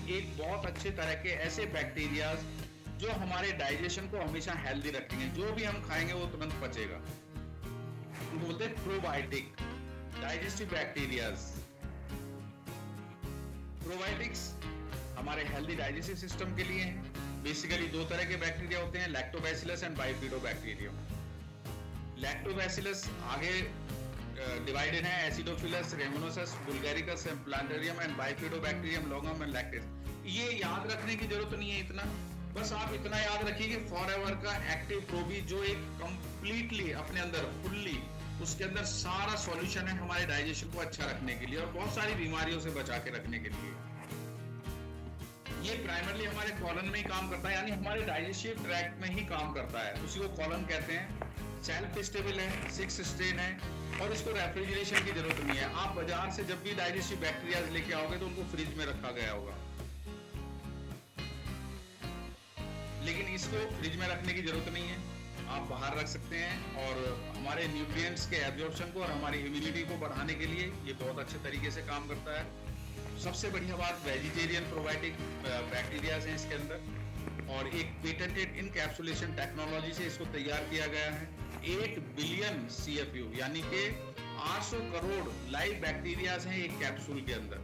एक बहुत अच्छे तरह के ऐसे बैक्टीरियाज जो हमारे डाइजेशन को हमेशा हेल्दी रखेंगे। जो भी हम खाएंगे वो तुरंत पचेगा, उनको बोलते हैं प्रोबायोटिक डाइजेस्टिव बैक्टीरियाज। प्रोबायोटिक्स हमारे हेल्दी डाइजेस्टिव सिस्टम के लिए हैं। बेसिकली दो तरह के बैक्टीरिया होते हैं, लैक्टोबैसिलस एंड बाइफिडोबैक्टीरियम। लैक्टोबैसिलस आगे डिवाइडेड है acidophilus, rhamnosus, bulgaricus, plantarum and bifidobacterium, longum and lactis. ये याद रखने की जरूरत नहीं है इतना, बस आप इतना याद रखिए कि फॉरएवर का एक्टिव प्रोबी जो एक कंप्लीटली अपने अंदर फुल्ली उसके अंदर सारा सॉल्यूशन है हमारे डाइजेशन को अच्छा रखने के लिए और बहुत सारी बीमारियों से बचा के रखने के लिए। ये प्राइमरली हमारे कॉलन में ही काम करता है, यानी हमारे डाइजेस्टिव ट्रैक्ट में ही काम करता है, उसी को कॉलन कहते हैं। सेल्फ स्टेबल है, 6 स्ट्रेन है और इसको रेफ्रिजरेशन की जरूरत नहीं है। आप बाजार से जब भी डाइजेस्टिव बैक्टीरिया लेके आओगे तो उनको फ्रिज में रखा गया होगा, लेकिन इसको फ्रिज में रखने की जरूरत नहीं है, आप बाहर रख सकते हैं और हमारे न्यूट्रिएंट्स के एब्जॉर्प्शन को और हमारी इम्यूनिटी को बढ़ाने के लिए ये बहुत अच्छे तरीके से काम करता है। सबसे बढ़िया बात, वेजिटेरियन प्रोबायोटिक बैक्टीरियाज हैं इसके अंदर और एक पेटेंटेड इनकैप्सुलेशन टेक्नोलॉजी से इसको तैयार किया गया है। 8 बिलियन CFU यानी कि 800 करोड़ लाइव बैक्टीरियाज हैं एक कैप्सूल के अंदर।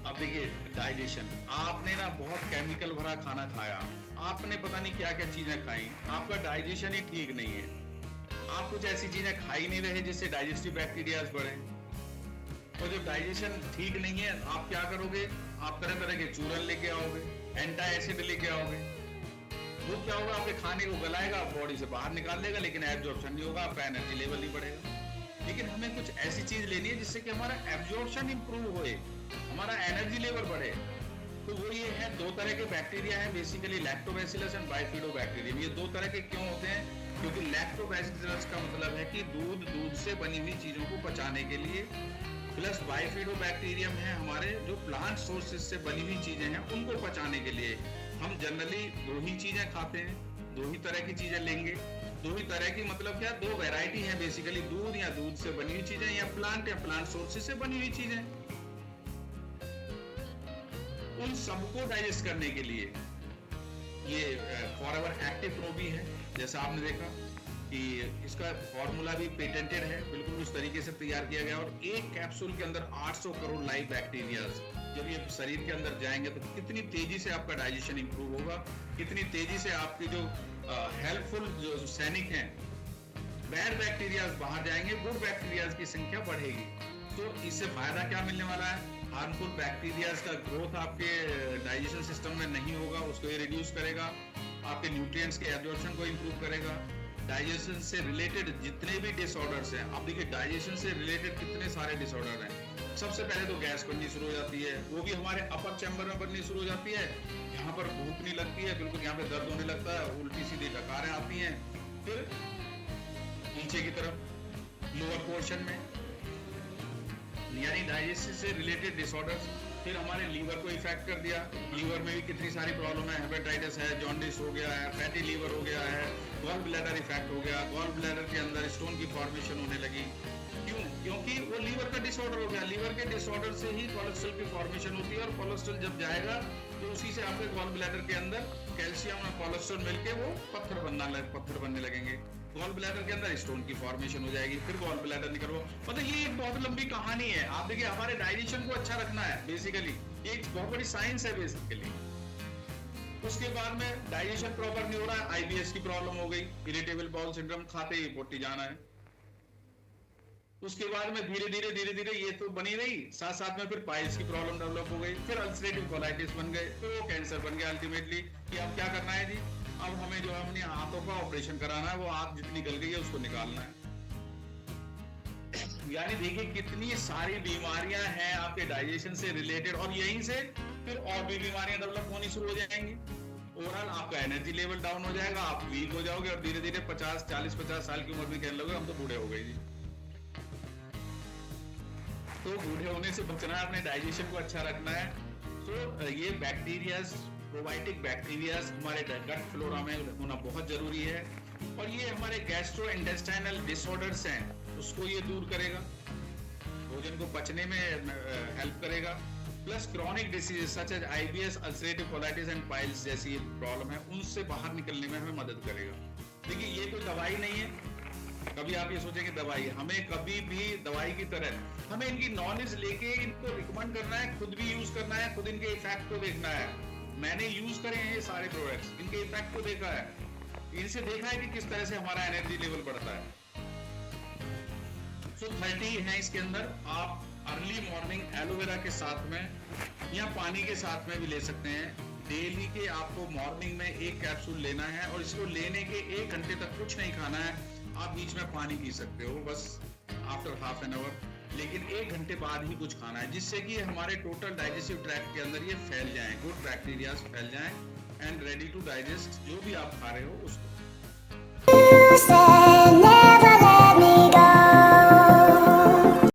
अब देखिए डाइजेशन, आपने ना बहुत केमिकल भरा खाना खाया, आपने पता नहीं क्या क्या चीजें खाई, आपका डाइजेशन ही ठीक नहीं है। आप कुछ ऐसी चीजें खा ही नहीं रहे जिससे डाइजेस्टिव बैक्टीरियाज बढ़े, और जब डाइजेशन ठीक नहीं है आप क्या करोगे, आप तरह तरह के चूरन लेके आओगे, एंटी एसिड लेके आओगे, वो क्या होगा, आपके खाने को गलाएगा, बॉडी से बाहर निकाल देगा, लेकिन एब्जॉर्प्शन नहीं होगा, आपका एनर्जी लेवल नहीं बढ़ेगा। लेकिन हमें कुछ ऐसी चीज लेनी है जिससे कि हमारा एब्जॉर्प्शन इंप्रूव होए, हमारा एनर्जी लेवल बढ़े। तो वो ये है, दो तरह के बैक्टीरिया हैं बेसिकली, लैक्टोबैसिलस एंड बाइफिडोबैक्टीरियम। ये दो तरह के क्यों होते हैं, क्योंकि लैक्टोबैसिलस का मतलब है कि दूध से बनी हुई चीजों को पचाने के लिए, प्लस बाइफिडोबैक्टीरियम है हमारे जो प्लांट सोर्सेज से बनी हुई चीजें हैं उनको पचाने के लिए। हम जनरली दो ही चीजें खाते हैं, दो ही तरह की चीजें लेंगे। दो ही तरह की मतलब क्या, दो वैरायटी है बेसिकली, दूध या दूध से बनी हुई चीजें या प्लांट सोर्सेज से बनी हुई चीजें। उन सबको डाइजेस्ट करने के लिए ये फॉरएवर एक्टिव प्रोबी है। जैसा आपने देखा कि इसका फॉर्मूला भी पेटेंटेड है, बिल्कुल उस तरीके से तैयार किया गया और एक कैप्सूल के अंदर 800 करोड़ लाइव बैक्टीरियाज जब ये शरीर के अंदर जाएंगे तो कितनी तेजी से आपका डाइजेशन इंप्रूव होगा, कितनी तेजी से आपकी जो हेल्पफुल जो सैनिक हैं बैड बैक्टीरियाज बाहर जाएंगे, गुड बैक्टीरियाज की संख्या बढ़ेगी। तो इससे फायदा क्या मिलने वाला है, हार्मफुल बैक्टीरियाज का ग्रोथ आपके डाइजेशन सिस्टम में नहीं होगा, उसको ये रिड्यूस करेगा, आपके न्यूट्रिएंट्स के एब्जॉर्प्शन को इंप्रूव करेगा। डाइजेशन से रिलेटेड जितने भी डिसऑर्डर्स हैं, आप देखिए डाइजेशन से रिलेटेड कितने सारे डिसऑर्डर हैं। सबसे पहले तो गैस बननी शुरू हो जाती है, वो भी हमारे अपर चैम्बर में बननी शुरू हो जाती है, यहाँ पर भूख नहीं लगती है, बिल्कुल यहाँ पे दर्द होने लगता है, उल्टी सीधी डकारें आती हैं। फिर नीचे की तरफ लोअर पोर्शन में, यानी डाइजेशन से रिलेटेड डिसऑर्डर्स। फिर हमारे लीवर को इफेक्ट कर दिया, लीवर में भी कितनी सारी प्रॉब्लम है, हेपेटाइटिस है, जॉन्डिस हो गया है, फैटी लीवर हो गया है, गॉल ब्लैडर इफेक्ट हो गया, गॉल ब्लैडर के अंदर स्टोन की फॉर्मेशन होने लगी। क्यों, क्योंकि वो लीवर का डिसऑर्डर हो गया, लीवर के डिसऑर्डर से ही कोलेस्ट्रॉल की फॉर्मेशन होती है और कोलेस्ट्रॉल जब जाएगा तो उसी से आपके गॉल ब्लैडर के अंदर कैल्शियम और कोलेस्ट्रॉल मिलके वो पत्थर बनने लगेंगे, गॉल ब्लैडर के अंदर स्टोन की फॉर्मेशन हो जाएगी, फिर गॉल ब्लैडर निकलो। मतलब ये एक बहुत लंबी कहानी है। आप देखिए हमारे डाइजेशन को अच्छा रखना है बेसिकली, ये एक बहुत बड़ी साइंस है बेसिकली। उसके बाद में डाइजेशन प्रॉपर नहीं हो रहा है, IBS की प्रॉब्लम हो गई, इरिटेबल बाउल सिंड्रोम, खाते ही पोटी जाना है। उसके बाद में धीरे धीरे ये तो बनी रही, साथ साथ में फिर पाइल्स की प्रॉब्लम डेवलप हो गई, फिर अल्सरेटिव कोलाइटिस बन गए, फिर वो कैंसर बन गया अल्टीमेटली। कि अब क्या करना है जी, अब हमें जो है अपने हाथों का ऑपरेशन कराना है, वो आंत जितनी गल गई है उसको निकालना है। यानी देखिए कितनी सारी बीमारियां हैं आपके डाइजेशन से रिलेटेड, और यहीं से फिर और भी बीमारियां डेवलप होनी शुरू हो जाएंगी। ओवरऑल आपका एनर्जी लेवल डाउन हो जाएगा, आप वीक हो जाओगे और धीरे धीरे 50 साल की उम्र में कहने लगोगे हम तो बूढ़े हो गए जी। तो बूढ़े होने से बचना है, अपने डाइजेशन को अच्छा रखना है। तो ये बैक्टीरियाज, प्रोबायोटिक बैक्टीरियाज हमारे गट फ्लोरा में होना बहुत जरूरी है, और ये हमारे गैस्ट्रो इंटेस्टाइनल डिसऑर्डर्स हैं उसको ये दूर करेगा। भोजन को पचने में हेल्प करेगा। Plus chronic disease such as IBS, ulcerative colitis and piles जैसी प्रॉब्लम है, उनसे बाहर निकलने में हमें मदद करेगा। देखिए ये कोई दवाई नहीं है, कभी आप ये सोचेंगे दवाई, हमें कभी भी दवाई की तरह हमें इनकी नॉलेज लेके इनको रिकमेंड करना है, खुद भी यूज करना है, खुद इनके इफेक्ट को देखना है। मैंने यूज करे हैं ये सारे प्रोडक्ट्स, इनके इफेक्ट को देखा है, इनसे देखा है कि किस तरह से हमारा एनर्जी लेवल बढ़ता है। सो 30 है इसके अंदर। आप अर्ली मॉर्निंग एलोवेरा के साथ में या पानी के साथ में भी ले सकते हैं। डेली के आपको मॉर्निंग में एक कैप्सूल लेना है और इसको लेने के 1 घंटे तक कुछ नहीं खाना है। आप बीच में पानी पी सकते हो बस आफ्टर हाफ एन आवर, लेकिन 1 घंटे बाद ही कुछ खाना है, जिससे कि हमारे टोटल डाइजेस्टिव ट्रैक्ट के अंदर ये फैल जाएं, गुड बैक्टीरियाज फैल जाएं एंड रेडी टू डाइजेस्ट जो भी आप खा रहे हो उसको।